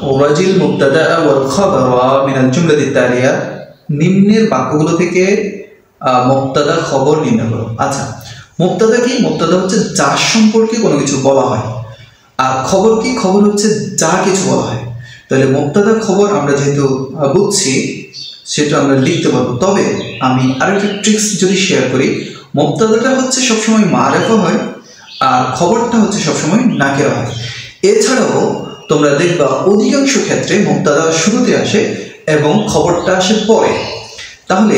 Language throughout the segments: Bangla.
ওয়াজিল মুবতাদা ওয়াল খাবারা মিনাল জুমলাতি তালিয়া, নিম্নের বাক্যগুলো থেকে মুবতাদা খবর নির্ণয় করো। আচ্ছা, মুবতাদা কি? মুবতাদা হচ্ছে যার সম্পর্কে কোনো কিছু বলা হয়, আর খবর কি? খবর হচ্ছে যা কিছু বলা হয়। তাহলে মুবতাদা খবর আমরা যেহেতু বুঝছি, সেটা আমরা লিখতে পারবো। তবে আমি আরেকটা ট্রিক্স যদি শেয়ার করি, মুবতাদাটা হচ্ছে সবসময় মারেফা হয়, আর খবরটা হচ্ছে সবসময় নাকেরা হয়। এছাড়াও তোমরা দেখবা অধিকাংশ ক্ষেত্রে মুবতাদা শুরুতে আসে এবং খবরটা আসে পরে। তাহলে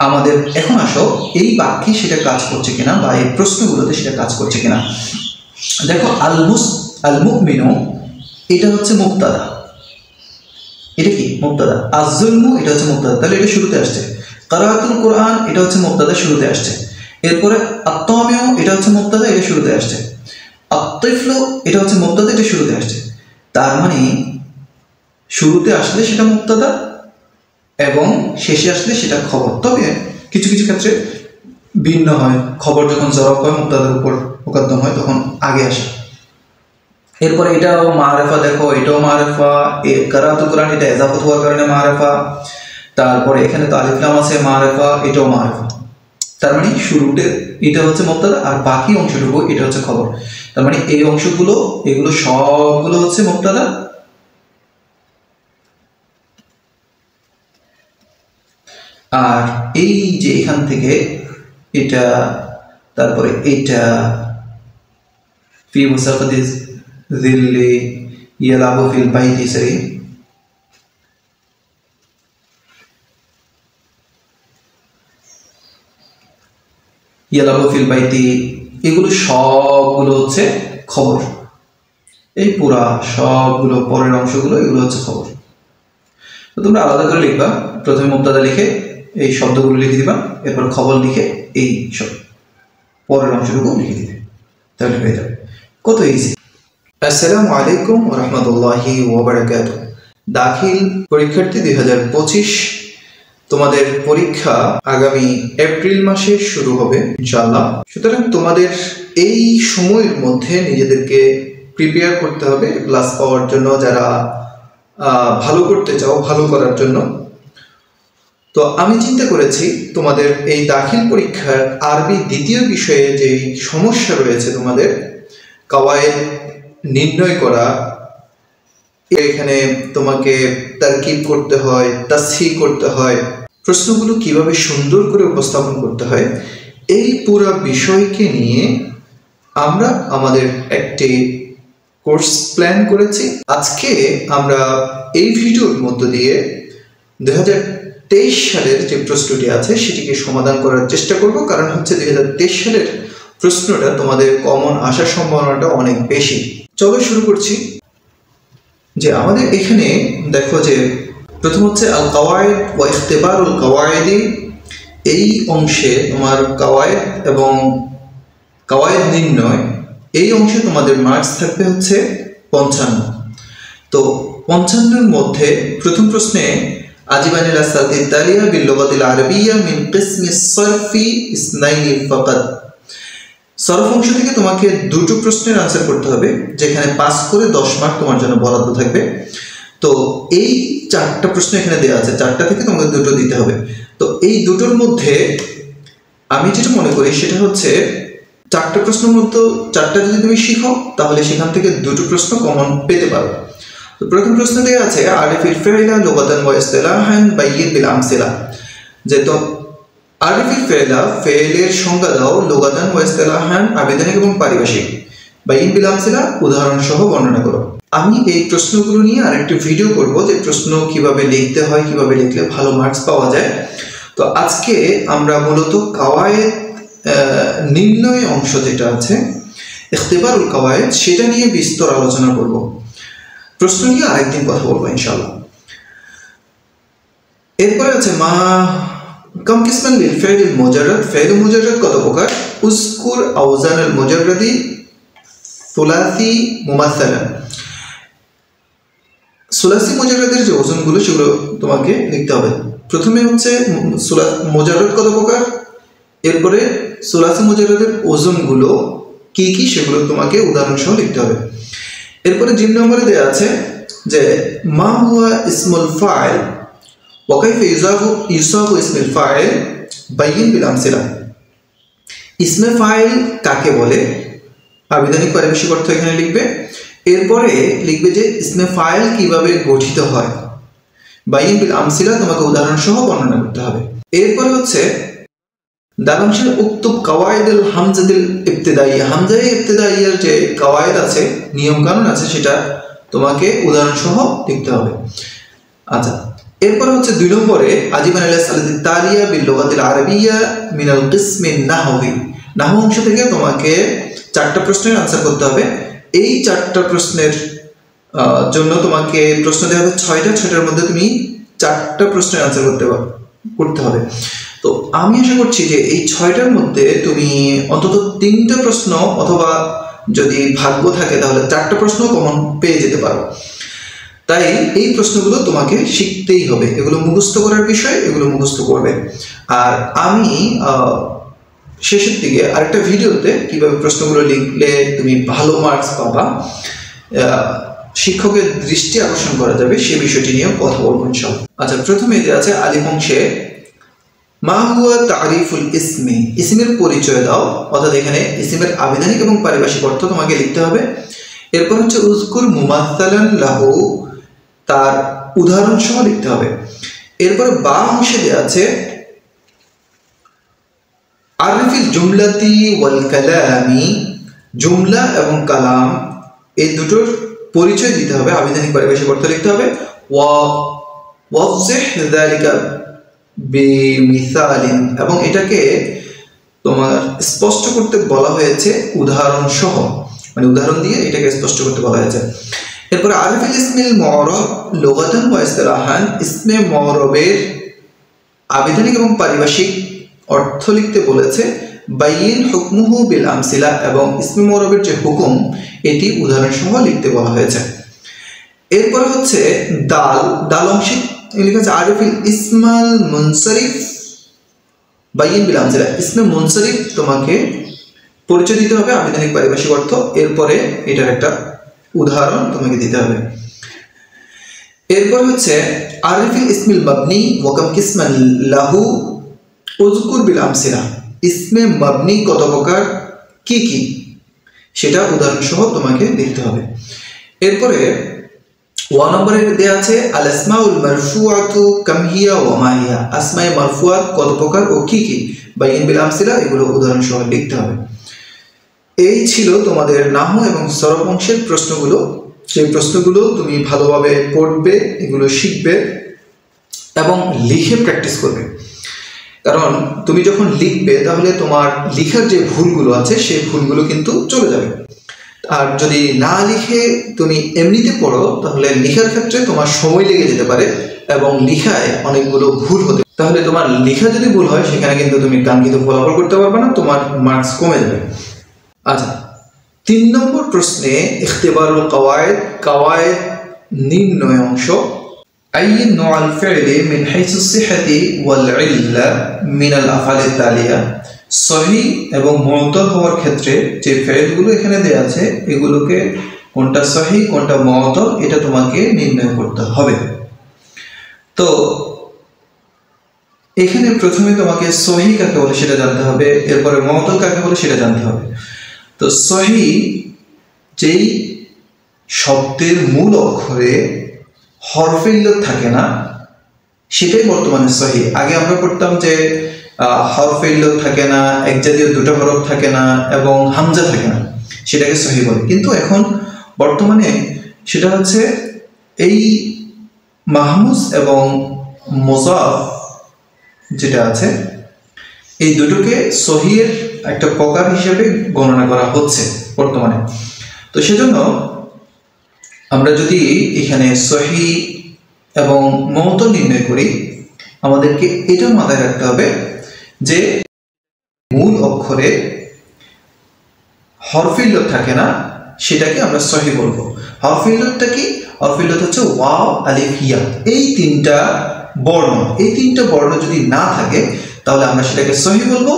আমাদের এখন আসো এই বাক্যে সেটা কাজ করছে কিনা, বা এই প্রশ্নগুলোতে সেটা কাজ করছে কিনা। দেখো, আল মুমিনু এটা হচ্ছে মুবতাদা, এটা কি? মুবতাদা। আজ-জুলমু এটা হচ্ছে মুবতাদা, তাহলে এটা শুরুতে আসছে। কারাআতুল কুরআন এটা হচ্ছে মুবতাদা, শুরুতে আসছে। এরপরে আত-তামিউ এটা হচ্ছে মুবতাদা, এটা শুরুতে আসছে। আত-তিফলু এটা হচ্ছে মুবতাদা, এটা শুরুতে আসছে। তার মানে শুরুতে আসলে সেটা মুবতাদা এবং শেষে আসলে সেটা খবর। তবে কিছু কিছু ক্ষেত্রে ভিন্ন হয়। খবর যখন জবাব হয়, মুবতাদার উপর মুকদ্দম হয়, তখন আগে আসে। এরপরে এটাও মারেফা, দেখো এটাও মারেফা। কারাআতুল কুরআন এটা ইজাফত হওয়ার কারণে মারেফা। তারপরে এখানে তো আলিফ লাম আছে, মারেফা, এটাও মারেফা। তার মানে শুরুতে এটা হচ্ছে মুবতাদা, আর বাকি অংশটুকু এটা হচ্ছে খবর। তার মানে এই অংশগুলো, এগুলো সবগুলো হচ্ছে মুবতাদা, আর এই যে এখান থেকে এটা, তারপরে এটা ফি মুসাফাতিজ যিল্লি ইয়ালাবু ফিল বাইতি, সরি ইয়ালাবু ফিল বাইতি, এগুলো সবগুলো হচ্ছে খবর। এই পুরা সবগুলো পরের অংশগুলো, এগুলো হচ্ছে খবর। তো তোমরা আলাদা করে লিখবা। প্রথমে মুবতাদা লিখে এই শব্দগুলো লিখে দিবা, এরপর খবর লিখে এই সব পরের অংশটুকু লিখে দিবে, তাহলে হয়ে যাবে। কত ইজি। আসসালামু আলাইকুম ওয়া রাহমাতুল্লাহি ওয়া বারাকাতুহু। দাখিল পরীক্ষার্থী 2025, তোমাদের পরীক্ষা আগামী এপ্রিল মাসে শুরু হবে ইনশাআল্লাহ। সুতরাং তোমাদের এই সময়ের মধ্যে নিজেদেরকে প্রিপেয়ার করতে হবে ক্লাস পাওয়ার জন্য, যারা ভালো করতে চাও, ভালো করার জন্য। তো আমি চিন্তা করেছি তোমাদের এই দাখিল পরীক্ষার আরবি দ্বিতীয় বিষয়ে যে সমস্যা রয়েছে, তোমাদের কাওয়ায়েদ নির্ণয় করা, এখানে তোমাকে তারকিব করতে হয়, তাসহিহ করতে হয়, প্রশ্নগুলো কিভাবে সুন্দর করে উপস্থাপন করতে হয়, এই পুরো বিষয়কে নিয়ে আমরা আমাদের একটি কোর্স প্ল্যান করেছি। আজকে আমরা এই ভিডিওর মধ্য দিয়ে 2023 সালের যে প্রশ্নটি আছে সেটিকে সমাধান করার চেষ্টা করব। কারণ হচ্ছে 2023 সালের প্রশ্নটা তোমাদের কমন আসার সম্ভাবনাটা অনেক বেশি। চলো শুরু করছি। যে আমাদের এখানে দেখো, যে প্রথম হচ্ছে আল কাওয়ায়েদ ওয়া ইখতিবারুল কাওয়ায়েদি। এই অংশে তোমার কাওয়ায়েদ এবং কাওয়ায়েদ নির্ণয়, এই অংশে তোমাদের মার্কস থাকবে হচ্ছে 55। তো 55-এর মধ্যে প্রথম প্রশ্নে আজিবানিল আসাতি তালিয়া বিল লুগাতিল আরবিয়্যা মিন কিসমিস সরফি ইসনাইনি ফাকাত। সরফ অংশ থেকে তোমাকে দুটো প্রশ্নের আনসার করতে হবে, যেখানে 5 করে 10 মার্ক তোমার জন্য বরাদ্দ থাকবে। তো এই 4টা প্রশ্ন এখানে দেওয়া আছে, 4টা থেকে তোমাকে দুটো দিতে হবে। তো এই দুটোর মধ্যে আমি যেটা মনে করি সেটা হচ্ছে 4টা প্রশ্নের মধ্যে 4টা যদি তুমি শিখো, তাহলে সেখান থেকে দুটো প্রশ্ন কমন পেতে পারো। তো প্রথম প্রশ্ন দেওয়া আছে আরিফিল ফি'লা লুগাতান ওয়া ইসতিলাহান বাইয়িন বিল আমসিলা। যে তো আরিফিল ফি'লা, ফেলের সংজ্ঞা দাও, লুগাতান ওয়া ইসতিলাহান আবেদনিক এবং পারিভাষিক, বাইয়িন বিল আমসিলা উদাহরণ সহ বর্ণনা করো। আমি এই প্রশ্নগুলো নিয়ে আরেকটি ভিডিও করব, যে প্রশ্ন কিভাবে লিখতে হয়, কিভাবে লিখলে ভালো মার্কস পাওয়া যায়। তো আজকে আমরা মূলত কাওয়ায়েদ নির্ণয় অংশ যেটা আছে, ইখতিবারুল কাওয়ায়েদ, সেটা নিয়ে বিস্তর আলোচনা করব। প্রশ্ন নিয়ে আরেকদিন কথা বলবো ইনশাআল্লাহ। এরপরে আছে মা কাম কিসমান লিল ফাইল মুজাররাদ। ফাইল মুজাররাদ কত প্রকার? উযকুর আওজান আল মুজাররাদি সুলাসি মুমাসসালান। সুলাসি মুজাররাদের যে ওজনগুলো, সেগুলো তোমাকে লিখতে হবে। প্রথমে হচ্ছে মুজাররাদ কত প্রকার, এরপরে সুলাসি মুজাররাদের ওজনগুলো কি কি, সেগুলো তোমাকে উদাহরণ সহ লিখতে হবে। এরপরে 3 নম্বরে দেওয়া আছে যে মা হুয়া ইসমুল ফাইল ওয়া কাইফা ইউসাফু ইসমুল ফাইল বাইয়িন বিল আমসিলা। ইসমে ফাইল কাকে বলে, আবিধানিক পারিভাষিক অর্থ এখানে লিখবে। এরপরে লিখবে যে ইসমে ফাইল কিভাবে গঠিত হয়, বাইয়িন বিল আমসিলা, তোমাকে উদাহরণ সহ বর্ণনা করতে হবে। এরপরে হচ্ছে দালাংশের উক্তুব কাওয়াইদুল হামজাতুল ইবতিদাইয়া, হামজায়ে ইবতিদাইয়ার যে কাওয়াইদ আছে, নিয়ম কানুন আছে, সেটা তোমাকে উদাহরণ সহ লিখতে হবে। আচ্ছা, এরপর হচ্ছে 2 নম্বরে আজিবান আলাইহিস সালাতি তালিয়া বিল লুগাতিল আরাবিয়্যা মিনাল কিসমিন নাহওয়ি, নাহু অংশ থেকে তোমাকে 4টা প্রশ্নের আনসার করতে হবে। এই 4টা প্রশ্নের জন্য তোমাকে প্রশ্ন দেওয়া হবে 6টার মধ্যে তুমি 4টা প্রশ্নের আনসার করতে হবে। তো আমি আশা করছি যে এই 6টার মধ্যে তুমি অন্তত 3টা প্রশ্ন, অথবা যদি ভাগ্য থাকে তাহলে 4টা প্রশ্ন কমন পেয়ে যেতে পারো। তাই এই প্রশ্নগুলো তোমাকে শিখতেই হবে, এগুলো মুখস্থ করার বিষয়, এগুলো মুখস্থ করবে। আর আমি শেষের দিকে আরেকটা ভিডিওতে কিভাবে প্রশ্নগুলো লিখলে তুমি ভালো মার্কস পাবা, শিক্ষকের দৃষ্টি আকর্ষণ করা যাবে, সে বিষয়টি নিয়েও কথা বলবো ইনশাআল্লাহ। আচ্ছা, প্রথমে এতে আছে আলিফ অংশে মা হুয়া তারিফুল ইসমি, ইসমের পরিচয় দাও, অর্থাৎ এখানে ইসমের আবিধানিক এবং পারিভাষিক অর্থ তোমাকে লিখতে হবে। এরপর হচ্ছে উযকুর মুমাসসালান লাহু, তার উদাহরণ সহ লিখতে হবে। এরপর বা অংশে দেওয়া আছে আরিফিল জুমলাতি ওয়াল কালামি, জুমলা এবং কালাম এই দুটোর পরিচয় দিতে হবে, আবিধানিক পারিভাষিক অর্থ লিখতে হবে। ওয়াযিহ যালিকা বিমিসালিন, এবং এটাকে তোমার স্পষ্ট করতে বলা হয়েছে উদাহরণ সহ, মানে উদাহরণ দিয়ে এটাকে স্পষ্ট করতে বলা হয়েছে। এরপর আরিফিল ইসমিল মু'রাব লুগাতান ওয়া ইসতিলাহান, ইসমে মু'রাবের আবিধানিক এবং পারিভাষিক অর্থ লিখতে বলেছে। বাইয়িন হুকমুহু বিল আমসিলা, এবং ইসমে মু'রাবের যে হুকুম এটি উদাহরণ সহ লিখতে বলা হয়েছে। এরপর হচ্ছে দাল অংশে লেখা আছে আরিফিল ইসমাল মুনসারিফ বাইয়িন বিল আমসিলা, ইসমে মুনসারিফ তোমাকে পরিচয় দিতে হবে, আবিধানিক পারিভাষিক অর্থ, এরপরে এটার একটা উদাহরণ তোমাকে দিতে হবে। এরপর হচ্ছে আরিফিল ইসমিল মাবনি ওয়া কাম কিসমান লাহু উযকুর বিল আমসিলা, ইসমে মাবনি কত প্রকার, কি কি, সেটা উদাহরণ সহ তোমাকে লিখতে হবে। এরপরে 1 নম্বরে দেয়া আছে আল আসমাউল মারফুআতু কাম হিয়া ওয়া মা হিয়া, আসমায়ে মারফুআত কত প্রকার ও কি কি, বাইয়িন বিল আমসিলা, এগুলো উদাহরণ সহ লিখতে হবে। এই ছিল তোমাদের নাহু এবং সরফ অংশের প্রশ্নগুলো। সেই প্রশ্নগুলো তুমি ভালোভাবে পড়বে, এগুলো শিখবে এবং লিখে প্র্যাকটিস করবে। কারণ তুমি যখন লিখবে তাহলে তোমার লেখার যে ভুলগুলো আছে সেই ভুলগুলো কিন্তু চলে যাবে। আর যদি না লিখে তুমি এমনিতে পড়ো তাহলে লেখার ক্ষেত্রে তোমার সময় লেগে যেতে পারে এবং লেখায় অনেকগুলো ভুল হতে, তাহলে তোমার লেখা যদি ভুল হয় সেখানে কিন্তু তুমি কাঙ্ক্ষিত ফলাফল করতে পারবে না, তোমার মার্কস কমে যাবে। আচ্ছা, 3 নম্বর প্রশ্নে ইখতিবারুল কাওয়ায়েদ, কাওয়ায়েদ নির্ণয় অংশ। আইয়িন নওয়াল ফি'লি মিন হাইসু সিহহাতি ওয়াল ইল্লা মিনাল আফআলিত তালিয়া, সহিহ এবং মু'তাল হওয়ার ক্ষেত্রে যে ফেলগুলো এখানে দেওয়া আছে এগুলোকে কোনটা সহিহ কোনটা মু'তাল এটা তোমাকে নির্ণয় করতে হবে। তো এখানে প্রথমে তোমাকে সহিহ কাকে বলে সেটা জানতে হবে, এরপরে মু'তাল কাকে বলে সেটা জানতে হবে। তো সহিহ যেই শব্দের মূল অক্ষরে হরফে ইল্লত থাকে না সেটাই বর্তমানে সহিহ। আগে আমরা পড়তাম যে হরফে ইল্লত থাকে না, একজাতীয় দুটো হরফ থাকে না এবং হামজা থাকে না, সেটাকে সহিহ বলে। কিন্তু এখন বর্তমানে সেটা হচ্ছে এই মাহমুজ এবং মুযাফ যেটা আছে এই দুটোকে সহিহের একটা প্রকার হিসেবে গণনা করা হচ্ছে বর্তমানে। তো সেজন্য আমরা যদি এখানে সহিহ এবং মু'তাল নির্ণয় করি আমাদেরকে এটা মাথায় রাখতে হবে যে মূল অক্ষরে হরফে ইল্লত থাকে না সেটাকে আমরা সহিহ বলবো। হরফে ইল্লতটা কি? হরফে ইল্লত হচ্ছে ওয়াও আলিফ ইয়া, এই 3টা বর্ণ, এই 3টা বর্ণ যদি না থাকে তাহলে আমরা সেটাকে সহিহ বলবো।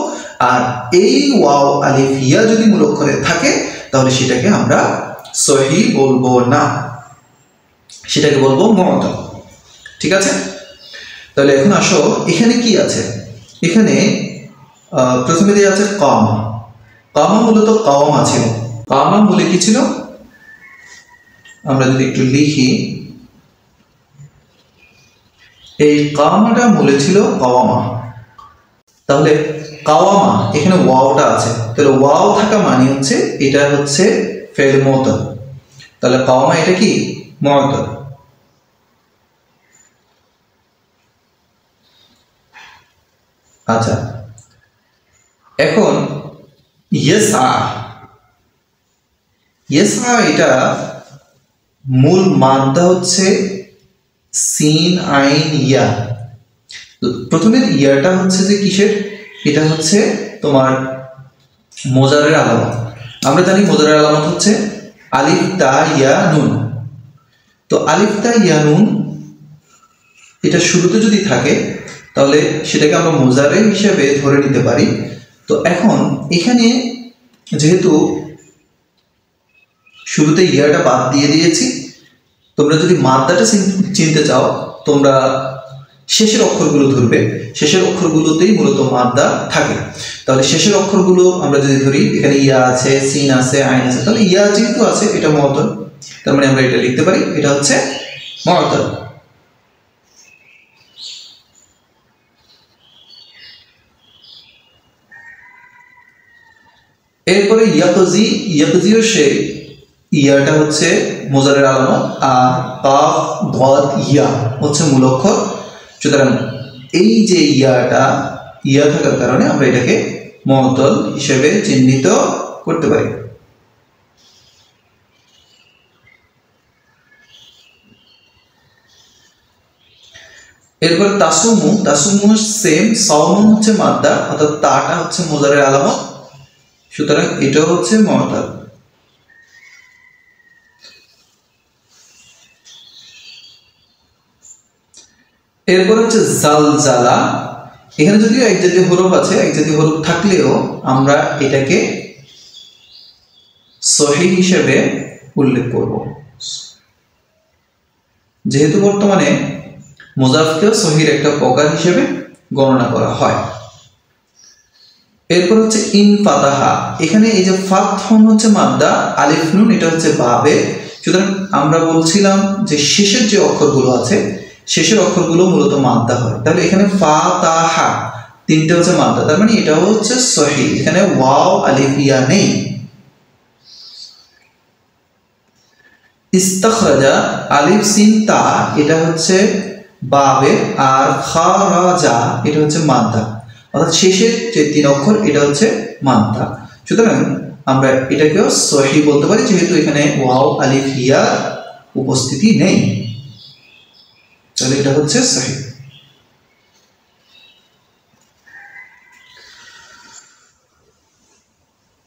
আর এই ওয়াও আলিফ ইয়া যদি মূল অক্ষরে থাকে তাহলে সেটাকে আমরা সহিহ বলবো না। সেটাকে বলবো মুআতাল। ঠিক আছে, তাহলে এখন আসো এখানে কি আছে। এখানে প্রথমে দেওয়া আছে কামা। কামা মূলত কাওয়ামা ছিল। কামা বলে কি ছিল, আমরা যদি একটু লিখি, এই কামাটা মূলে ছিল কাওয়ামা। তাহলে কাওয়ামা এখানে ওয়াওটা আছে, তাহলে ওয়াও থাকা মানে হচ্ছে এটা হচ্ছে ফেল মুআতাল। তাহলে কাওয়ামা এটা কি মুআতাল। আচ্ছা, এখন ইয়াসআ, ইয়াসআ এটা মূল মাদ্দা হচ্ছে সিন আইন ইয়া। প্রথমে ইয়াটা হচ্ছে যে কিসের, এটা হচ্ছে তোমার মোজারের আলামত। আমরা জানি মোজারের আলামত হচ্ছে আলিফ তা ইয়া নুন। তো আলিফ তা ইয়া নুন এটা শুরুতে যদি থাকে তাহলে সেটাকে আমরা মোজারে হিসেবে ধরে নিতে পারি। তো এখন এখানে যেহেতু শুরুতে ইয়াটা বাদ দিয়ে দিয়েছি, তোমরা যদি মাদ্দাটা চিনতে চাও তোমরা শেষের অক্ষরগুলো ধরবে, শেষের অক্ষরগুলোতেই মূলত মাদ্দা থাকে। তাহলে শেষের অক্ষরগুলো আমরা যদি ধরি, এখানে ইয়া আছে, সিন আছে, আইন আছে, তাহলে ইয়া যেহেতু আছে এটা মুআতাল, তার মানে আমরা এটা লিখতে পারি এটা হচ্ছে মুআতাল। এরপরে ইয়াকজি, ইয়াকজিও সে ইয়াটা হচ্ছে মোজারের আলামত, আর কাফ দাদ ইয়া হচ্ছে মূল অক্ষর। সুতরাং এই যে ইয়াটা, ইয়া থাকার কারণে আমরা এটাকে মুআতাল হিসেবে চিহ্নিত করতে পারি। এরপর তাসুমু, তাসুমু সেম, সাওমুন হচ্ছে মাদ্দা, অর্থাৎ তাটা হচ্ছে মোজারের আলামত, সুতরাং এটাও হচ্ছে মুআতাল। এরপর হচ্ছে জালজালা। এখানে যদিও এক জাতীয় হরফ আছে, এক জাতীয় হরফ থাকলেও আমরা এটাকে সহিহ হিসেবে উল্লেখ করব, যেহেতু বর্তমানে মুজাফকে সহির একটা প্রকার হিসেবে গণনা করা হয়। এরপর হচ্ছে ইনফাতাহা। এখানে এই যে ফাতহুন হচ্ছে মাদ্দা, আলিফ নুন এটা হচ্ছে বাবে। সুতরাং আমরা বলছিলাম যে শেষের যে অক্ষরগুলো আছে, শেষের অক্ষরগুলো মূলত মাদ্দা হয়। তাহলে এখানে ফাতাহা তিনটে হচ্ছে মাদ্দা, তার মানে এটাও হচ্ছে সহিহ, এখানে ওয়াও আলিফ ইয়া নেই। ইস্তাখরাজা, আলিফ সিন তা এটা হচ্ছে বাবে, আর খারাজা এটা হচ্ছে মাদ্দা, অর্থাৎ শেষের যে তিন অক্ষর এটা হচ্ছে মাদ্দা। সুতরাং আমরা এটাকেও সহিহ বলতে পারি, যেহেতু এখানে ওয়াও আলিফ ইয়া উপস্থিতি নেই, তাহলে এটা হচ্ছে সহিহ।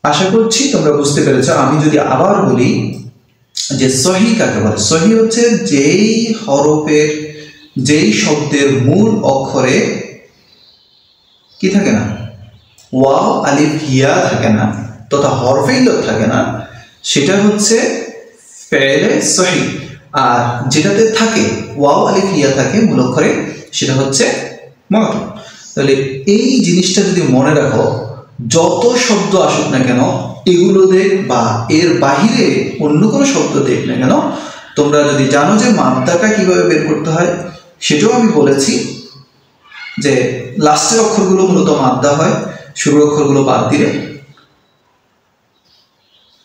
আশা করছি তোমরা বুঝতে পেরেছ। আমি যদি আবার বলি যে সহিহ কাকে বলে, সহিহ হচ্ছে যেই হরফের, যেই শব্দের মূল অক্ষরে কি থাকে না, ওয়াও আলিফ ইয়া থাকে না, তথা হরফে ইল্লত থাকে না, সেটা হচ্ছে ফেলে সহিহ। আর যেটাতে থাকে ওয়াও আলিফ ইয়া থাকে মূল অক্ষরে, সেটা হচ্ছে মুআতাল। তাহলে এই জিনিসটা যদি মনে রাখো, যত শব্দ আসুক না কেন এগুলো দেখ বা এর বাহিরে অন্য কোনো শব্দ দেখ না কেন, তোমরা যদি জানো যে মাদ্দাটা কিভাবে বের করতে হয়, সেটাও আমি বলেছি যে লাস্টের অক্ষরগুলো মূলত মাদ্দা হয়, শুরুর অক্ষরগুলো বাদ দিলে।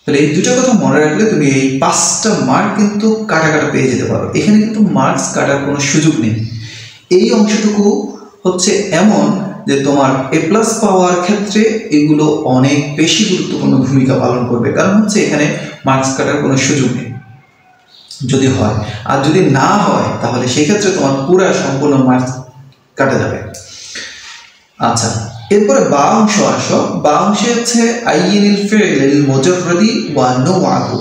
তাহলে এই দুটো কথা মনে রাখলে তুমি এই 5টা মার্ক কিন্তু কাটা কাটা পেয়ে যেতে পারো। এখানে কিন্তু মার্কস কাটার কোনো সুযোগ নেই। এই অংশটুকু হচ্ছে এমন যে তোমার এ প্লাস পাওয়ার ক্ষেত্রে এগুলো অনেক বেশি গুরুত্বপূর্ণ ভূমিকা পালন করবে, কারণ হচ্ছে এখানে মার্কস কাটার কোনো সুযোগ নেই যদি হয়। আর যদি না হয় তাহলে সেই ক্ষেত্রে তোমার পুরো সম্পূর্ণ মার্কস কাটা যাবে। আচ্ছা, এরপরে বা অংশ আসো। বা অংশে হচ্ছে আইয়িনিল ফি'লিল মুজাররাদি ওয়া নওআহু।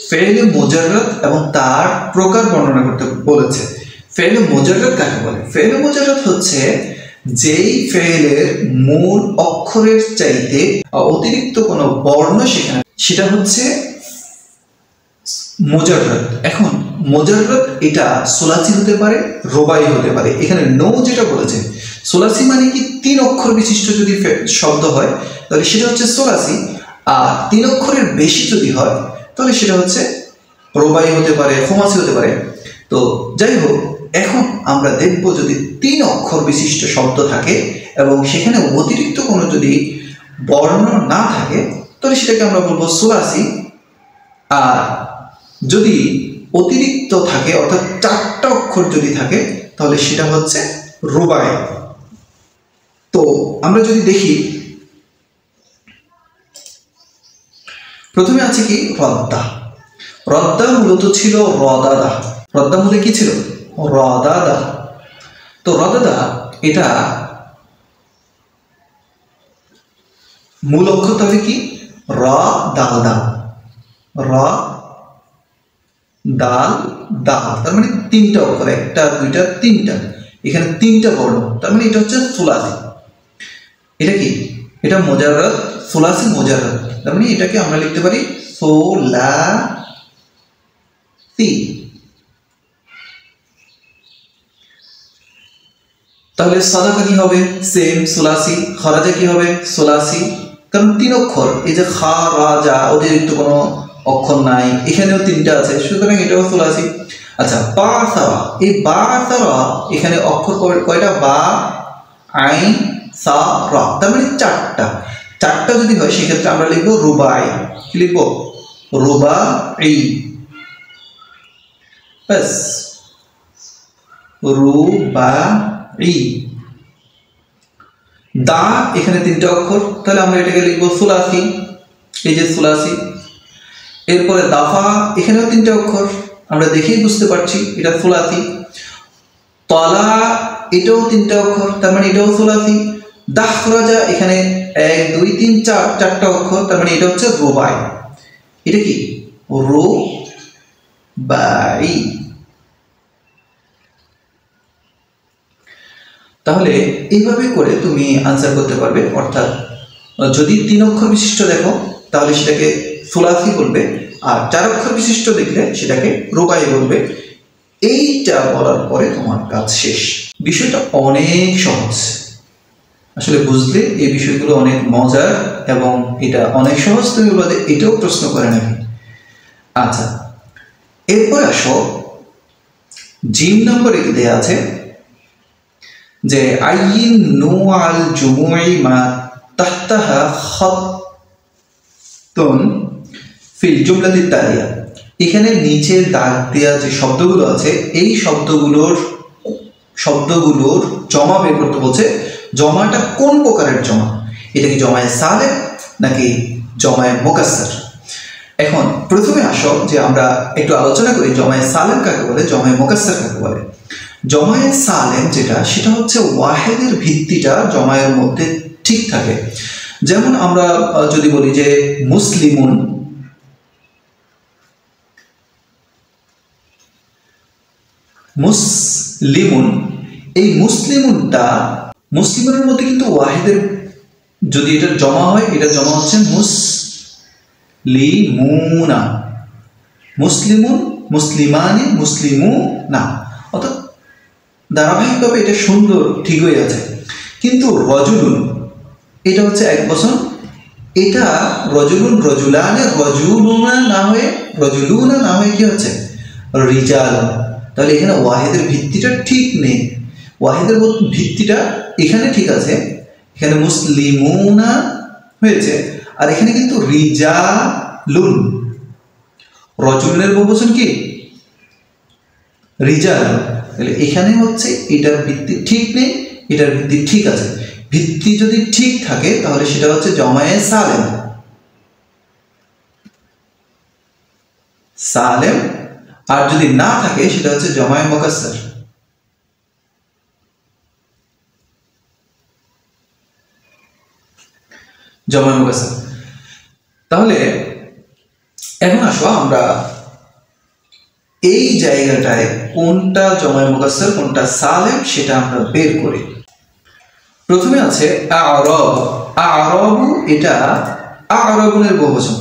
ফি'ল মুজাররাদ এবং তার প্রকার বর্ণনা করতে বলেছে। ফি'ল মুজাররাদ কাকে বলে? ফি'ল মুজাররাদ হচ্ছে যেই ফি'লের মূল অক্ষরের চাইতে অতিরিক্ত কোনো বর্ণ সেখানে, সেটা হচ্ছে মুজাররাদ। এখন মুজাররাদ এটা সুলাসি হতে পারে, রুবাই হতে পারে। এখানে নো যেটা বলেছে, সুলাসি মানে কি 3 অক্ষর বিশিষ্ট যদি শব্দ হয় তাহলে সেটা হচ্ছে সুলাসি, আর 3 অক্ষরের বেশি যদি হয় তাহলে সেটা হচ্ছে রুবাই হতে পারে, খুমাসি হতে পারে। তো যাই হোক, এখন আমরা দেখব যদি 3 অক্ষর বিশিষ্ট শব্দ থাকে এবং সেখানে অতিরিক্ত কোনো যদি বর্ণ না থাকে তাহলে সেটাকে আমরা বলবো সুলাসি। আর যদি অতিরিক্ত থাকে অর্থাৎ 4টা অক্ষর যদি থাকে তাহলে সেটা হচ্ছে রুবাই। তো আমরা যদি দেখি, প্রথমে আছে কি রদ্দা। রদ্দা মূলত ছিল রদাদা। রদ্দা মূলে কি ছিল? রদাদা। তো রদাদা এটা মূল অক্ষর তবে কি র দাল দাল, র দাল দাল, তার মানে 3টা অক্ষর, 1টা 2টা 3টা, এখানে 3টা বর্ণ, তার মানে এটা হচ্ছে সুলাসি। এটা কি? এটা মুজাররাদ, সুলাসি মুজাররাদ, তার মানে এটাকে আমরা লিখতে পারি সুলাসি। তাহলে সাদাকা কি হবে? সেম সুলাসি। খরাজা কি হবে? সুলাসি, কারণ 3 অক্ষর, এই যে খা রাজা অতিরিক্ত কোনো অক্ষর নাই, এখানেও 3টা আছে, সুতরাং এটাও সুলাসি। আচ্ছা, বা সারা, এই বা সারা এখানে অক্ষর কয়টা? বা আইন সা রা, তার মানে 4টা যদি হয় সেক্ষেত্রে আমরা লিখবো রুবাই। কি লিখবো? রুবাই। বাস, রুবাই। দা এখানে 3টা অক্ষর, তাহলে আমরা এটাকে লিখবো সুলাসি, এই যে সুলাসি। এরপরে দাফা, এখানেও 3টা অক্ষর, আমরা দেখেই বুঝতে পারছি এটা সুলাসি। তলা, এটাও 3টা অক্ষর, তার মানে এটাও সুলাসি। দাখরাজা, এখানে 1 2 3 4টা অক্ষর, তার মানে এটা হচ্ছে রুবাই। এটা কি? রুবাই। তাহলে এইভাবে করে তুমি আনসার করতে পারবে। অর্থাৎ যদি 3 অক্ষর বিশিষ্ট দেখো তাহলে সেটাকে সুলাসি বলবে, আর 4 অক্ষর বিশিষ্ট দেখলে সেটাকে রুবাই বলবে। এইটা বলার পরে তোমার কাজ শেষ। বিষয়টা অনেক সহজ, আসলে বুঝলে এই বিষয়গুলো অনেক মজার এবং এটা অনেক সহজ। তুমি বলতে এটাও প্রশ্ন করে নাকি? আচ্ছা, এরপর আসো, জিম নম্বরে দেয়া আছে যে আইন নু আল জুমুই মা তাহতাহা খাত্তুন ফিল জুমলাতি তালিয়া। এখানে নিচে দাগ দেওয়া যে শব্দগুলো আছে এই শব্দগুলোর জমা বের করতে বলছে। জমাটা কোন প্রকারের জমা? এটা কি জমায়ে সালেম নাকি জমায়ে মুকাসসার? এখন প্রথমে আসো যে আমরা একটু আলোচনা করি জমায়ে সালেম কাকে বলে, জমায়ে মুকাসসার কাকে বলে। জমায়ে সালেম যেটা, সেটা হচ্ছে ওয়াহেদের ভিত্তিটা জমায়ের মধ্যে ঠিক থাকে। যেমন আমরা যদি বলি যে মুসলিমুন, এই মুসলিমুনের মধ্যে কিন্তু ওয়াহিদের যদি এটা জমা হয়, এটা জমা হচ্ছে মুসলিমুনা, মুসলিমুন, মুসলিমানি, মুসলিমুনা, অর্থাৎ ধারাবাহিকভাবে এটা সুন্দর ঠিক হয়ে আছে। কিন্তু রজুলুন এটা হচ্ছে এক বচন, এটা রজুলুন, রজুলানে, রজুলুনা না হয়ে কি হচ্ছে? রিজাল। তাহলে এখানে ওয়াহিদের ভিত্তিটা ঠিক নেই। ওয়াহিদের ভিত্তিটা এখানে ঠিক আছে, এখানে মুসলিমুনা হয়েছে, আর এখানে কিন্তু রিজালুন। রজুলের বহুবচন কি? রিজাল। তাহলে এখানে হচ্ছে এটার ভিত্তি ঠিক নেই, এটার ভিত্তি ঠিক আছে। ভিত্তি যদি ঠিক থাকে তাহলে সেটা হচ্ছে জমায়ে সালেম, আর যদি না থাকে সেটা হচ্ছে জমায়ে মুকাসসার। তাহলে এখন আসো আমরা এই জায়গাটায় কোনটা জমায়ে মুকাসসার কোনটা সালেম সেটা আমরা বের করি। প্রথমে আছে আ'রাব। আ'রাবু এটা আ'রাবুনের বহুবচন।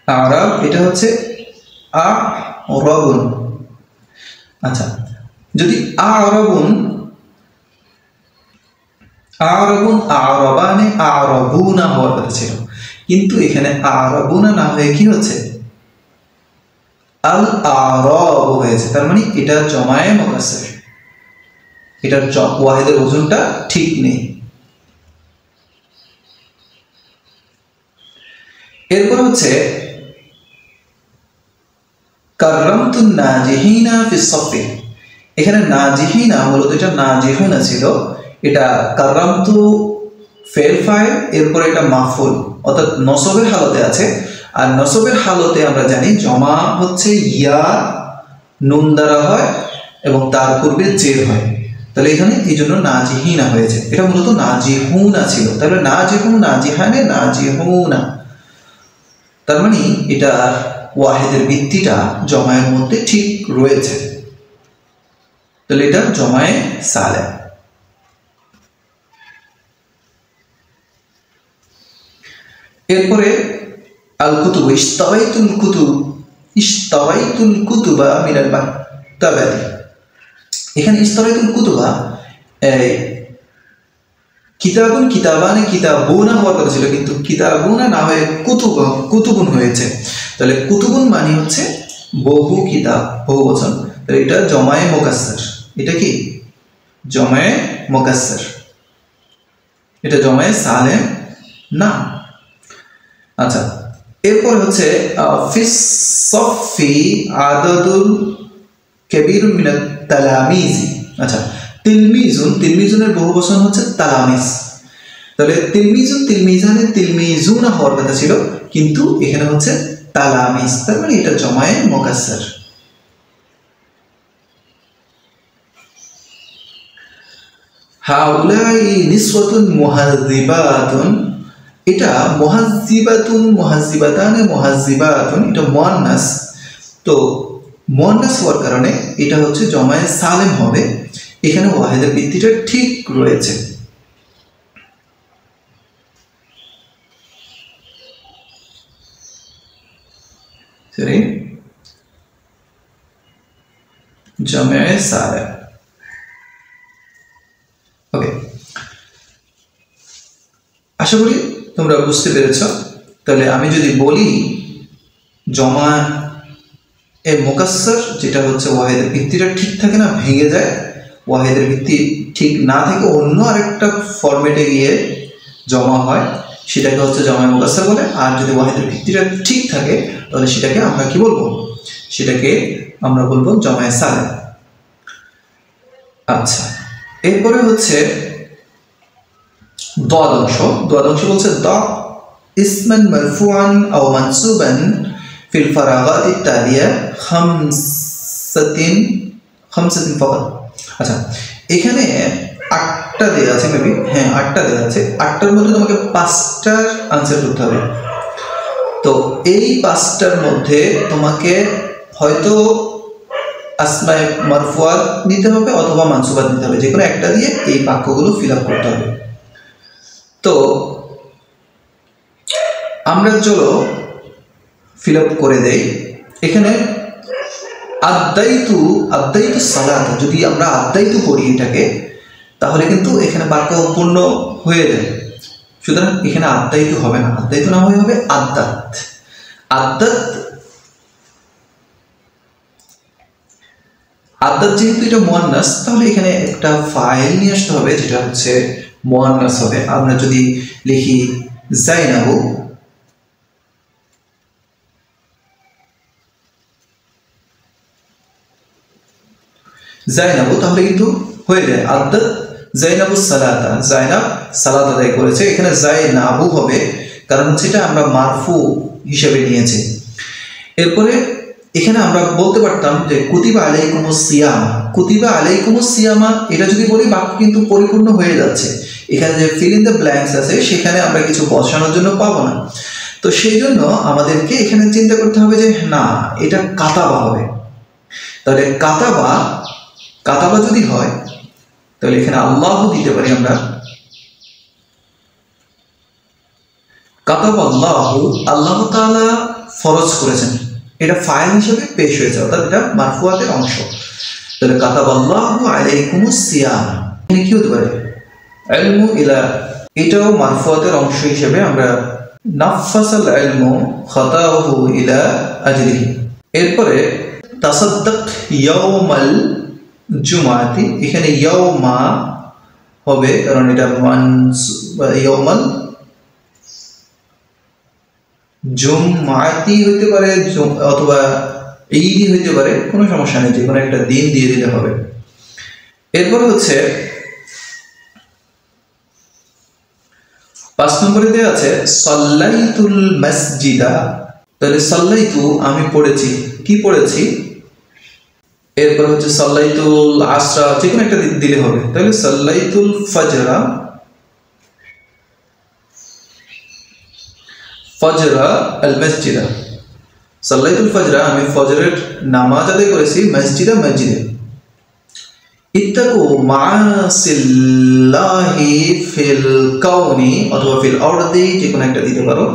আ'রাব এটা হচ্ছে আ'রাবুন। আচ্ছা, যদি আ'রাবুন আ'রাবুন আ'রাবানে আ'রাবুনা হওয়ার কথা ছিল, কিন্তু এখানে আ'রাবুনা না হয়ে কি হচ্ছে, আল আ'রাব হয়েছে। তার মানে এটা জমায়ে মুকাসসার, এটার ওয়াহিদের ওজনটা ঠিক নেই। এরপর হচ্ছে কাররামতুন নাজিহিনা ফিস সাফি। এখানে নাজিহিনা মূলত এটা নাজিহুনা ছিল, এটা কাররামতু ফেল ফাইল, এরপর এটা মাফুল অর্থাৎ নসবের হালতে আছে। আর নসবের হালতে আমরা জানি জমা হচ্ছে ইয়া নুন দ্বারা হয় এবং তার পূর্বে জের হয়, তাহলে এখানে এই জন্য নাজিহিনা হয়েছে। এটা মূলত নাজিহুনা ছিল, তাহলে নাজিহু নাজিহানে নাজিহুনা, তার মানে এটা ওয়াহিদের ভিত্তিটা জমায়ের মধ্যে ঠিক রয়েছে, তাহলে এটা জমায়ে সালেম। এরপরে আল কুতুব, ইশতারাইতুল কুতুবা মিনাল মাকতাবাতি। এখানে ইশতারাইতুল কুতুবা কিতাবুন কিতাবানে কিতাবুনা হওয়ার কথা ছিল, কিন্তু কিতাবুনা না হয়ে কুতুবুন হয়েছে। তাহলে কুতুবুন মানে হচ্ছে বহু কিতাব, বহু বচন, তাহলে এটা জমায়ে মুকাসসার। এটা কি জমায়ে মুকাসসার, এটা জমায়ে সালেম না। আচ্ছা, এরপর হচ্ছে ফিস সাফি আদাদুল কাবীরুন মিনাত তালামিজি। আচ্ছা, তিলমিজুনের বহু বচন হচ্ছে তালামিজ, তাহলে তিলমিজুন তিলমিজানে তিলমিজুনা হওয়ার কথা ছিল, কিন্তু এখানে হচ্ছে তালামিজ, তার মানে এটা জমায়ে মুকাসসার। হাউলাই নিসওয়াতুন মুহাজ্জিবাতুন, এটা মুহাজ্জিবাতুন মুহাজ্জিবাতানে মুহাজ্জিবাতুন, এটা মুয়ান্নাস, তো মুয়ান্নাস হওয়ার কারণে এটা হচ্ছে জমায়ে সালেম হবে। এখানে ওয়াহিদের ভিত্তিটা ঠিক রয়েছে। সরি, জমায়ে সালেম। ওকে, আশা করি তোমরা বুঝতে পেরেছ। তাহলে আমি যদি বলি জমা এ মুকাসসার, যেটা হচ্ছে ওয়াহিদের ভিত্তিটা ঠিক থাকে না, ভেঙে যায়, ওয়াহিদের ভিত্তি ঠিক না থেকে অন্য আরেকটা ফরম্যাটে গিয়ে জমা হয়, সেটাকে হচ্ছে জমায়ে মুকাসসার বলে। আর যদি ওয়াহিদের ভিত্তিটা ঠিক থাকে তাহলে সেটাকে আমরা কি বলবো, সেটাকে আমরা বলবো জমায়ে সালেম। আচ্ছা, এরপরে হচ্ছে দ্বাদশ বলছে দা ইসমান মারফুআন আও মানসুবান ফিল ফারাগাতি তালিয়া খামসাতিন ফাকাত। আচ্ছা, এখানে 8টা দেওয়া আছে, মেবি হ্যাঁ 8টা দেওয়া আছে, 8টার মধ্যে তোমাকে 5টার আনসার করতে হবে। তো এই 5টার মধ্যে তোমাকে হয়তো আসমায়ে মারফুআত নিতে হবে অথবা মানসুবাত নিতে হবে, যে কোনো একটা দিয়ে এই বাক্যগুলো ফিল আপ করতে হবে। তো আমরা চলো ফিল আপ করে দেই। এখানে আদাইতু সালাত, যদি আমরা আদাইতু করি এটাকে, তাহলে কিন্তু এখানে বাক্য পূর্ণ হয়ে যায়। সুতরাং এখানে আদাইতু হবে না, আদাইতু না হয়ে হবে আদাত। যেহেতু এটা মুয়ান্নাস, তাহলে এখানে একটা ফাইল নিয়ে আসতে হবে যেটা হচ্ছে মুয়ান্নাস হবে। আমরা যদি লিখি জাইনাবু, তাহলে কিন্তু হয়ে যায় আদাত জাইনাবুস সালাতা, জাইনাব সালাত আদায় করেছে। এখানে জাইনাবু হবে কারণ হচ্ছে এটা আমরা মারফু হিসেবে নিয়েছি। এরপরে এখানে আমরা বলতে পারতাম যে কুতিবা আলাইকুমুস সিয়ামা, এটা যদি বলি বাক্য কিন্তু পরিপূর্ণ হয়ে যাচ্ছে। এখানে যে ফিল ইন দ্য ব্ল্যাঙ্কস আছে সেখানে আমরা কিছু বসানোর জন্য পাবো না, তো সেই জন্য আমাদেরকে এখানে চিন্তা করতে হবে যে না, এটা কাতাবা হবে। তাহলে কাতাবা যদি হয় তাহলে এখানে আল্লাহ দিতে পারি আমরা, কাতাবা আল্লাহ তাআলা ফরজ করেছেন, এটা ফাইল হিসেবে পেশ হয়েছে, অর্থাৎ এটা মারফুয়াতের অংশ। তাহলে কাতাবাল্লাহু আলাইকুমুস সিয়াম, এখানে কি হতে পারে? ইলমু ইলা, এটাও মারফুয়াতের অংশ হিসেবে আমরা নাফাসাল ইলমু খাতাহু ইলা আজরিহি। এরপরে তাসাদ্দাক ইয়াউমাল জুমাতি, এখানে ইয়াউমা হবে কারণ এটা ইয়াউমাল জুমাতি হইতে পারে অথবা ঈদ হইতে পারে, কোনো সমস্যা নেই, যে কোনো একটা দিন দিয়ে দিলে হবে। এরপরে হচ্ছে 5 নম্বরে দেওয়া আছে সাল্লাইতুল মসজিদা। তাহলে সাল্লাইতু আমি পড়েছি, কি পড়েছি? এরপর হচ্ছে সাল্লাইতুল আসরা, যে কোনো একটা দিলে হবে। তাহলে সাল্লাইতুল ফজরা, ফজরা আল মসজিদা, সাল্লাইতুল ফজরা আমি ফজরের নামাজ আদায় করেছি, মসজিদা মসজিদে। ইত্তাকু মাআসিল্লাহি ফিল কাউনি অথবা ফিল আরদি, যে কোনো একটা দিতে পারো।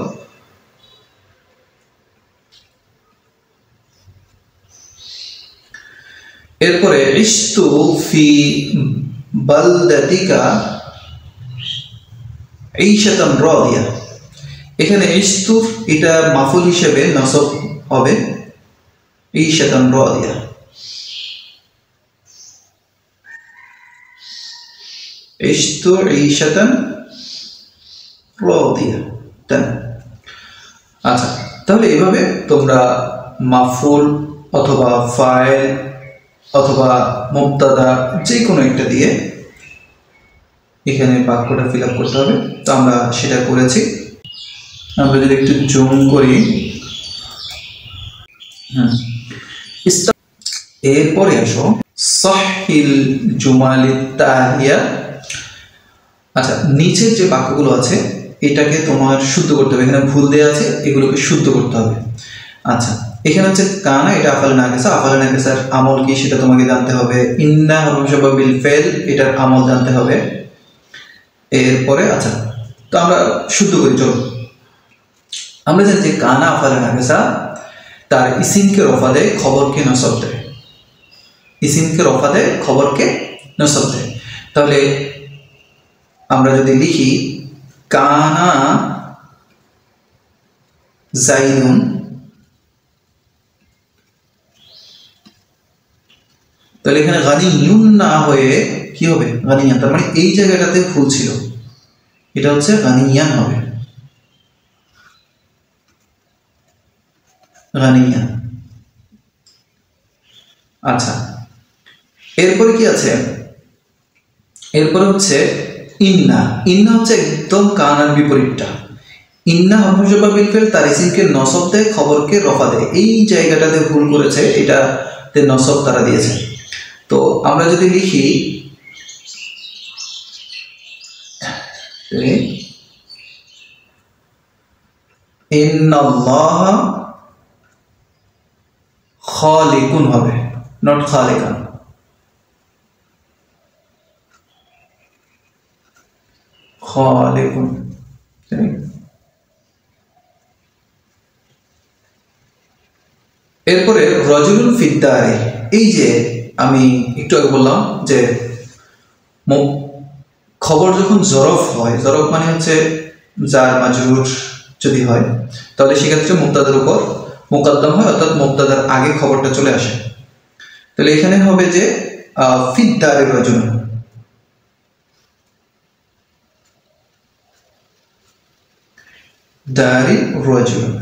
এরপরে ইশতু ফি বালদাতিকা ঈশাতান রাদিয়া, এখানে ইশতু এটা মাফুল হিসেবে নসব হবে, ঈশাতান রাদিয়া। ইশতু ঈশাতান রাদিয়া। আচ্ছা, তাহলে এভাবে তোমরা মাফুল অথবা ফাইল অথবা মুবতাদা যে কোনো একটা দিয়ে এখানে বাক্যটা ফিল আপ করতে হবে। তো আমরা সেটা করেছি। আমরা যদি একটু জুম করি, এরপরে আসো সাহিল জুমালিত তাহিয়া। আচ্ছা, নিচের যে বাক্যগুলো আছে এটাকে তোমার শুদ্ধ করতে হবে, এখানে ভুল দেওয়া আছে, এগুলোকে শুদ্ধ করতে হবে। আচ্ছা, এখানে হচ্ছে কানা, এটা আফালে নাকিসা, আফালে নাকিসার আমল কি সেটা তোমাকে জানতে হবে। ইন্না হরফ বিল ফেল, এটার আমল জানতে হবে। এরপরে আচ্ছা, তো আমরা শুদ্ধ করি, চলো। আমরা জানি যে কানা আফালে নাকিসা তার ইসিমকে রফা দেয়, খবরকে নসব দেয়। ইসিমকে রফা দেয়, খবরকে নসব দেয়। তাহলে আমরা যদি লিখি কানা জাইদুন, তাহলে এখানে গানিয়ুন না হয়ে কি হবে? গানিয়ান। তার মানে এই জায়গাটাতে ভুল ছিল, এটা হচ্ছে গানিয়ান হবে, গানিয়ান। আচ্ছা, এরপরে কি আছে? এরপরে হচ্ছে ইন্না। ইন্না হচ্ছে একদম কানার বিপরীতটা। ইন্না হরফ বিল ফেল তার ইসিমকে নসব দেয়, খবরকে রফা দেয়। এই জায়গাটাতে ভুল করেছে, এটাতে নসব তারা দিয়েছে। তো আমরা যদি লিখি ইন্নাল্লাহ খালিকুন হবে, নট খালিকান। খালিকুন। এরপরে রাজুলুন ফিদ্দারে, এই যে আমি একটু আগে বললাম যে খবর যখন জরফ হয়, জরফ মানে হচ্ছে জার মাজরুর যদি হয়, তাহলে সেক্ষেত্রে মুবতাদার উপর মুকদ্দম হয়, অর্থাৎ মুবতাদার আগে খবরটা চলে আসে। তাহলে এখানে হবে যে ফিদ্দারে রাজুলুন, দারি রাজুলুন।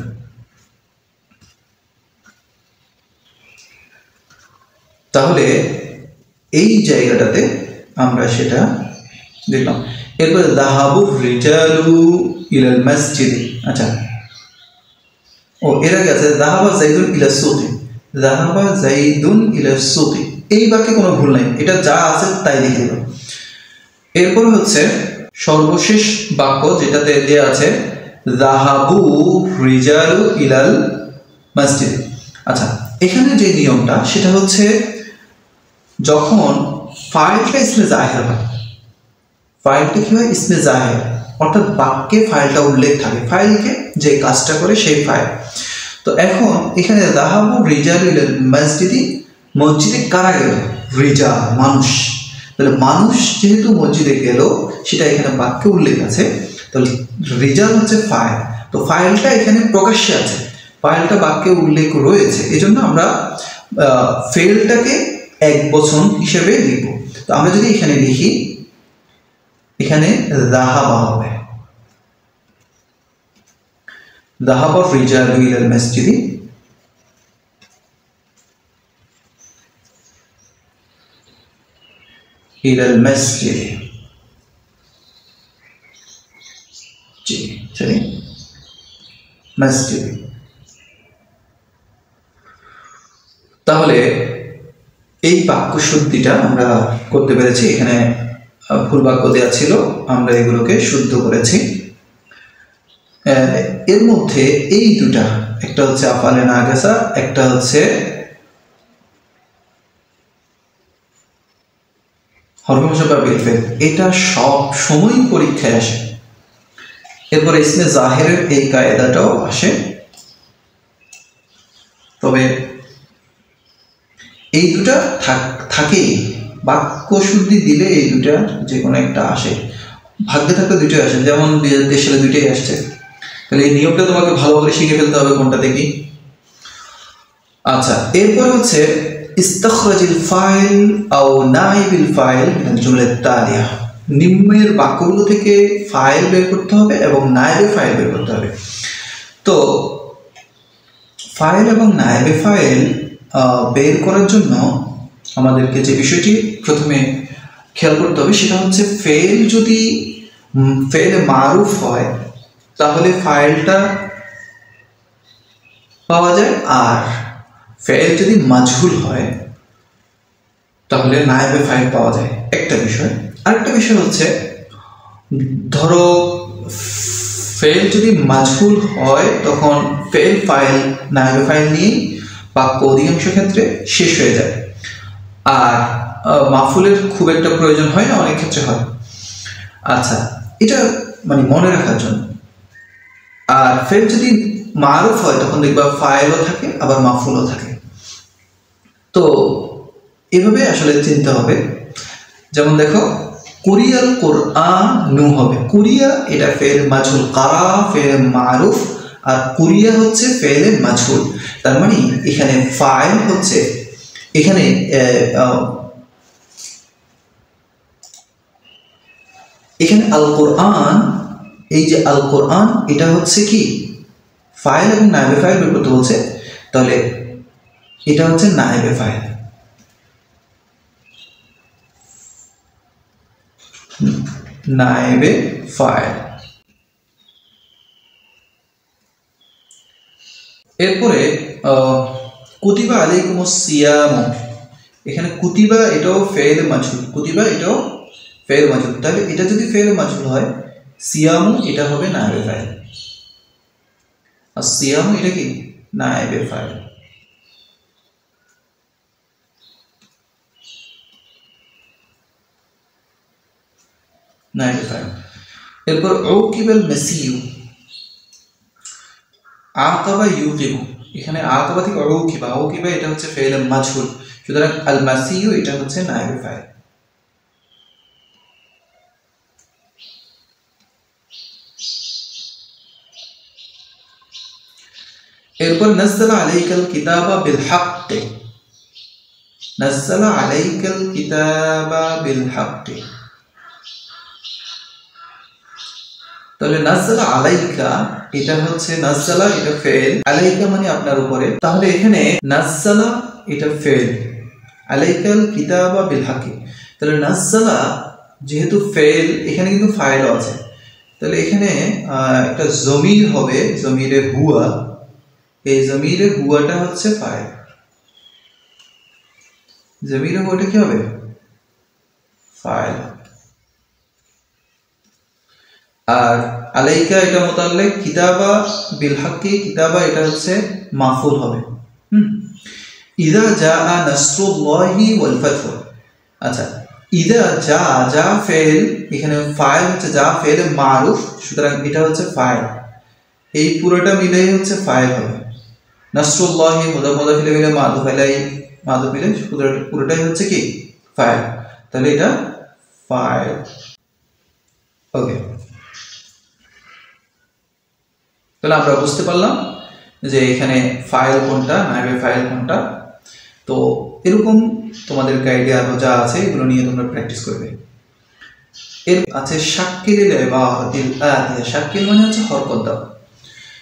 তাহলে এই জায়গাটাতে আমরা সেটা দেখলাম। এরপর যাহাবু রিজালু ইলাল মসজিদ। আচ্ছা, ও এর আগে আছে যাহাবা যাইদুন ইলা সুকি, যাহাবা যাইদুন ইলা সুকি। এই বাক্যে কোনো ভুল নাই, এটা যা আছে তাই লিখে দেব। এরপর হচ্ছে সর্বশেষ বাক্য যেটাতে দেয়া আছে যাহাবু রিজালু ইলাল মসজিদ। আচ্ছা, এখানে যে নিয়মটা সেটা হচ্ছে যখন ফাইলটা ইসমে জাহির হয়, ফাইলটা কি হয়? ইসমে জাহির, অর্থাৎ বাক্যে ফাইলটা উল্লেখ থাকে, ফাইলকে যে কাজটা করে সেই ফাইল। তো তো এখন এখানে যাহাবু রিজালু ইলাল মসজিদি, মসজিদে কারা গেল? রিজাল, মানুষ। তাহলে মানুষ যেহেতু মসজিদে গেল সেটা এখানে বাক্যে উল্লেখ আছে, তাহলে রিজাল হচ্ছে ফাইল। তো ফাইলটা এখানে প্রকাশ্যে আছে, ফাইলটা বাক্যে উল্লেখ রয়েছে, এজন্য আমরা ফেলটাকে এক বচন হিসেবে লিখব। তো আমরা যদি এখানে লিখি, এখানে যাহাবা হবে, যাহাবা রিজালু ইলাল মসজিদি, ইলাল মসজিদি, জি চলি মসজিদি। তাহলে এই বাক্য শুদ্ধিটা আমরা করতে পেরেছি। এখানে ভুল বাক্য দেওয়া ছিল, আমরা এগুলোকে শুদ্ধ করেছি। এর মধ্যে এই দুটা, একটা হচ্ছে আফআলে নাকিসা, একটা হচ্ছে হরফে মুশাব্বাহ বিল ফিল, এটা সব সময় পরীক্ষায় আসে। এরপরে ইসমে জাহিরের এই কায়দাটাও আসে, তবে এই দুটা থাকেই, বাক্য শুদ্ধি দিলে এই দুটা যে কোনো একটা আসে, ভাগ্যে থাকলে দুটোই আসে, যেমন দেশে দুটোই আসছে। তাহলে এই নিয়মটা তোমাকে ভালো করে শিখে ফেলতে হবে কোনটা দেখি। আচ্ছা, এরপরে হচ্ছে ইস্তাখরাজিল ফাইল আও নাইবিল ফাইল মিনাল জুমলাত তালিয়া, নিম্নের বাক্যগুলো থেকে ফাইল বের করতে হবে এবং নাইবে ফাইল বের করতে হবে। তো ফাইল এবং নাইবে ফাইল বের করার জন্য আমাদেরকে যে বিষয়টি প্রথমে খেয়াল করতে হবে সেটা হচ্ছে, ফেল যদি ফেল মারুফ হয় তাহলে ফাইলটা পাওয়া যায়, আর ফেল যদি মাজহুল হয় তাহলে নায়েবে ফাইল পাওয়া যায়, একটা বিষয়। আরেকটা বিষয় হচ্ছে, ধরো ফেল যদি মাজহুল হয় তখন ফেল ফাইল নায়েবে ফাইল নিয়ে বাক্য অধিকাংশ ক্ষেত্রে শেষ হয়ে যায়, আর মাফুলের খুব একটা প্রয়োজন হয় না, অনেক ক্ষেত্রে হয়। আচ্ছা, এটা মানে মনে রাখার জন্য। আর ফেল যদি মারুফ হয় তখন দেখবা ফাইলও থাকে আবার মাফুলও থাকে। তো এভাবে আসলে চিনতে হবে। যেমন দেখো, কুরিয়াল কোরআনু হবে, কুরিয়া এটা ফেল মাজহুল, কারা ফেল মারুফ, আর কুরিয়া হচ্ছে ফেল মাজহুল। তার মানে এখানে ফাইল হচ্ছে, এখানে আল কোরআন, এই যে আল কোরআন এটা হচ্ছে কি ফাইল এবং নায়েবে ফাইল বের করতে বলছে, তাহলে এটা হচ্ছে নায়েবে ফাইল। নায়েবে ফাইল। এরপরে কুতিবা আলাইকুমুস সিয়াম, এখানে কুতিবা এটাও ফেল মাজহুল, কুতিবা এটাও ফেল মাজহুল, তাহলে এটা যদি ফেল মাজহুল হয়, সিয়ামু এটা হবে নায়েবে ফাইল, আর সিয়ামু এটা কি নায়েবে ফাইল। নায়েবে ফাইল। এরপর উকিবাল মাসিউ, আকাবা ইউকিবু, এখানে আকাবা থেকে উকিবা, উকিবা এটা হচ্ছে ফেল মাজহুল, সুতরাং আল মাসিউ এটা হচ্ছে নায়েবে ফাইল। এরপর নাযালা আলাইকাল কিতাবা বিল হক, নাযালা আলাইকাল কিতাবা বিল হক, তাহলে নাযালা আলাইকা এটা হচ্ছে, নাযালা এটা ফেল, আলাইকা মানে আপনার উপরে, তাহলে এখানে নাযালা এটা ফেল, আলাইকাল কিতাবা বিল হক, তাহলে নাযালা যেহেতু ফেল, এখানে কিন্তু ফাইলও আছে, তাহলে এখানে একটা জমির হবে, জমিরে হুয়া, এই জমিরে হুয়াটা হচ্ছে ফাইল, জমিরে হুয়াটা কি হবে ফাইল, আর আলাইকা এটা মুতাল্লিক, কিতাবা বিল হকি, কিতাবা এটা হচ্ছে মাফুল হবে। ইযা জাআ নাসরুল্লাহি ওয়াল ফাতহ, আচ্ছা ইযা যা ফেল, এখানে ফাইল হচ্ছে যা ফেল মারুফ, সুতরাং এটা হচ্ছে ফাইল, এই পুরোটা মিলেই হচ্ছে ফাইল হবে। নাসরুল্লাহি মুদাফ ইলাইহি মাযুফ ইলাইহি পুরোটাই হচ্ছে কি ফাইল, তাহলে এটা ফাইল। ওকে, তাহলে আমরা বুঝতে পারলাম যে এখানে ফাইল কোনটা, নাইবে ফাইল কোনটা। তো এরকম তোমাদের গাইডে আরো যা আছে এগুলো নিয়ে তোমরা প্র্যাকটিস করবে। এর আছে শাক্কিলিল ইবারাতিল আতিয়া, শাক্কিল মানে হচ্ছে হরকত দাও।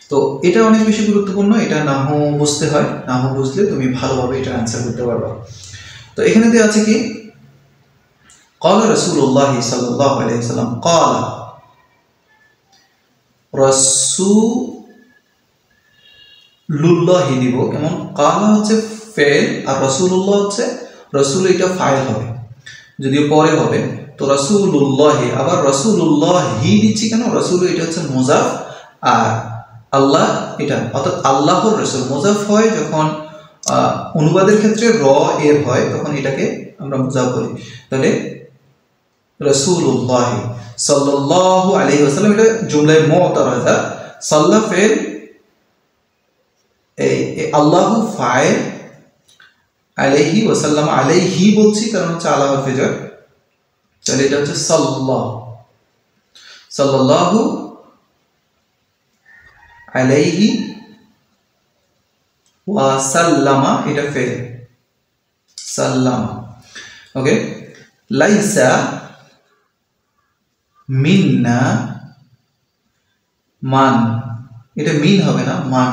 তো এটা অনেক বেশি গুরুত্বপূর্ণ, এটা নাহু বুঝতে হয়, নাহু বুঝলে তুমি ভালোভাবে এটা অ্যান্সার করতে পারবে। তো এখানে দেওয়া আছে কি ক্বালা রাসূলুল্লাহ সাল্লাল্লাহু আলাইহি ওয়াসাল্লাম, ক্বালা রাসূলুল্লাহি দিব, কেমন ক্বালা হচ্ছে ফেল আর রাসূলুল্লাহ হচ্ছে রাসূল, এটা ফাইল হবে যদিও পরে হবে। তো রাসূলুল্লাহি, আবার রাসূলুল্লাহি দিচ্ছি কেন, রাসূল এটা হচ্ছে মুজাফ আর আল্লাহ এটা, অর্থাৎ আল্লাহর রাসূল মুজাফ হয় যখন অনুবাদের ক্ষেত্রে র এর হয় তখন এটাকে আমরা মুজাফ বলি। তাহলে রাসূলুল্লাহি সাল্লাল্লাহু আলাইহি ওয়াসাল্লাম এটা জুমলায়ে মুতারাজা, সাল্লা ফেল, এই আল্লাহু ফাইল, আলাইহি ওয়াসাল্লাম আলাইহি বলছি কারণ হচ্ছে আলা হরফে jar, তাহলে এটা হচ্ছে সাল্লাল্লাহু আলাইহি ওয়া সাল্লামা, এটা ফেল সাল্লামা। ওকে, লাইসা মিন্না মান, এটা মিন হবে না মান,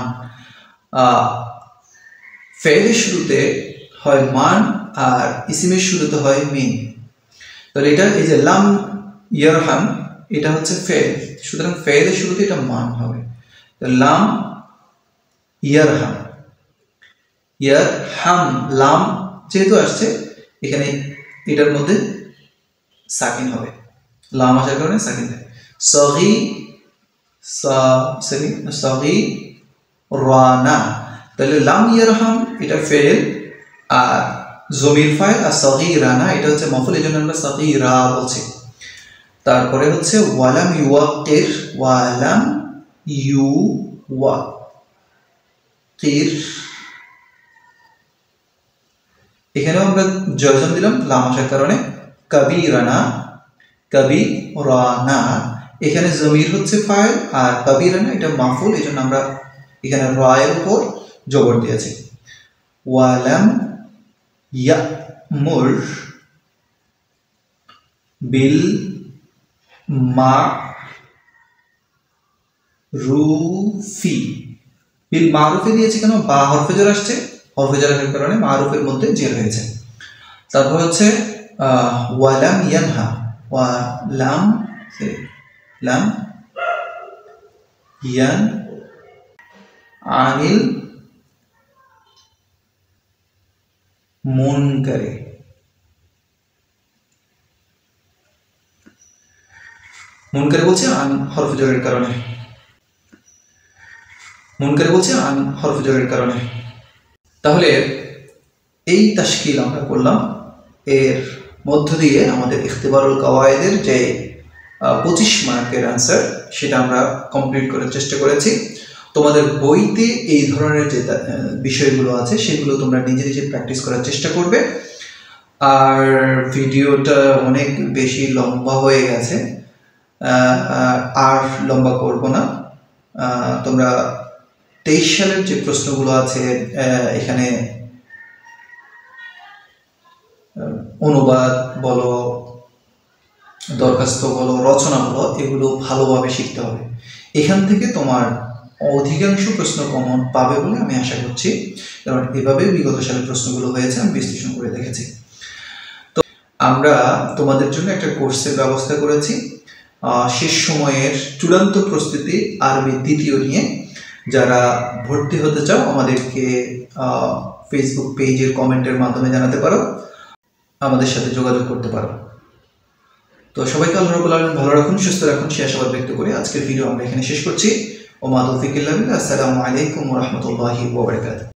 ফেলের শুরুতে হয় মান আর ইসিমের শুরুতে হয় মিন। তাহলে এটা এই যে লাম ইয়ারহাম এটা হচ্ছে ফেল, সুতরাং ফেলের শুরুতে এটা মান হবে। তো লাম ইয়ারহাম, ইয়ারহাম লাম যেহেতু আসছে এখানে এটার মধ্যে সাকিন হবে, লাম আসার কারণে সাকিন হয়। সগীরানা, তাহলে লাম ইয়ারহাম এটা ফেল আর জমির ফাইল, আর সগীরানা এটা হচ্ছে মাফউল, এজন্য আমরা সগীরা বলছি। তারপরে হচ্ছে ওয়ালাম ইউওয়াক্কির, ওয়ালাম ইউওয়াক্কির, এখানেও আমরা জজম দিলাম লাম আসার কারণে। কবিরানা, কবিরানা এখানে জমির হচ্ছে ফাইল আর কবিরানা এটা মাফউল, এজন্য আমরা এখানে রায়ের উপর জবর দিয়েছি। ওয়ালাম ইয়ামুর বিল মারুফি, বিল মারুফে দিয়েছি কেন, বা হরফে jar আসছে, হরফে jar আসার কারণে মারুফের মধ্যে জের হয়েছে। তারপর হচ্ছে ওয়ালাম ইয়ানহা, ওয়ালাম লাম ইয়ান আনিল মুনকারে, মুনকারে বলছে আন হরফে জারের কারণে, মুনকারে বলছে আন হরফে জারের কারণে। তাহলে এই তাশকিল আমরা করলাম, এর মধ্য দিয়ে আমাদের ইখতিবারুল কাওয়ায়েদের যে 25 মার্কের আনসার সেটা আমরা কমপ্লিট করার চেষ্টা করেছি। তোমাদের বইতে এই ধরনের যে বিষয়গুলো আছে সেগুলো তোমরা নিজে নিজে প্র্যাকটিস করার চেষ্টা করবে। আর ভিডিওটা অনেক বেশি লম্বা হয়ে গেছে, আর লম্বা করব না। তোমরা 23 সালের যে প্রশ্নগুলো আছে এখানে অনুবাদ বলো, দরখাস্ত বলো, রচনা বলো, এগুলো ভালোভাবে শিখতে হবে। এখান থেকে তোমার অধিকাংশ প্রশ্ন কমন পাবে বলে আমি আশা করছি, কারণ এভাবে বিগত সালের প্রশ্নগুলো হয়েছে, আমি বিশ্লেষণ করে দেখেছি। তো আমরা তোমাদের জন্য একটা কোর্সের ব্যবস্থা করেছি, শেষ সময়ের চূড়ান্ত প্রস্তুতি আরবি দ্বিতীয় নিয়ে। যারা ভর্তি হতে চাও আমাদেরকে ফেসবুক পেজের কমেন্টের মাধ্যমে জানাতে পারো, আমাদের সাথে যোগাযোগ করতে পারো। তো সবাইকে আল্লাহ রাব্বুল আলামিন ভালো রাখুন, সুস্থ রাখুন সে আশাবাদ ব্যক্ত করে আজকের ভিডিও আমরা এখানে শেষ করছি। ওয়া মা তাওফীক ইল্লা বিল্লাহ। আসসালামু আলাইকুম ওয়া রাহমাতুল্লাহি ওয়া বারাকাতুহু।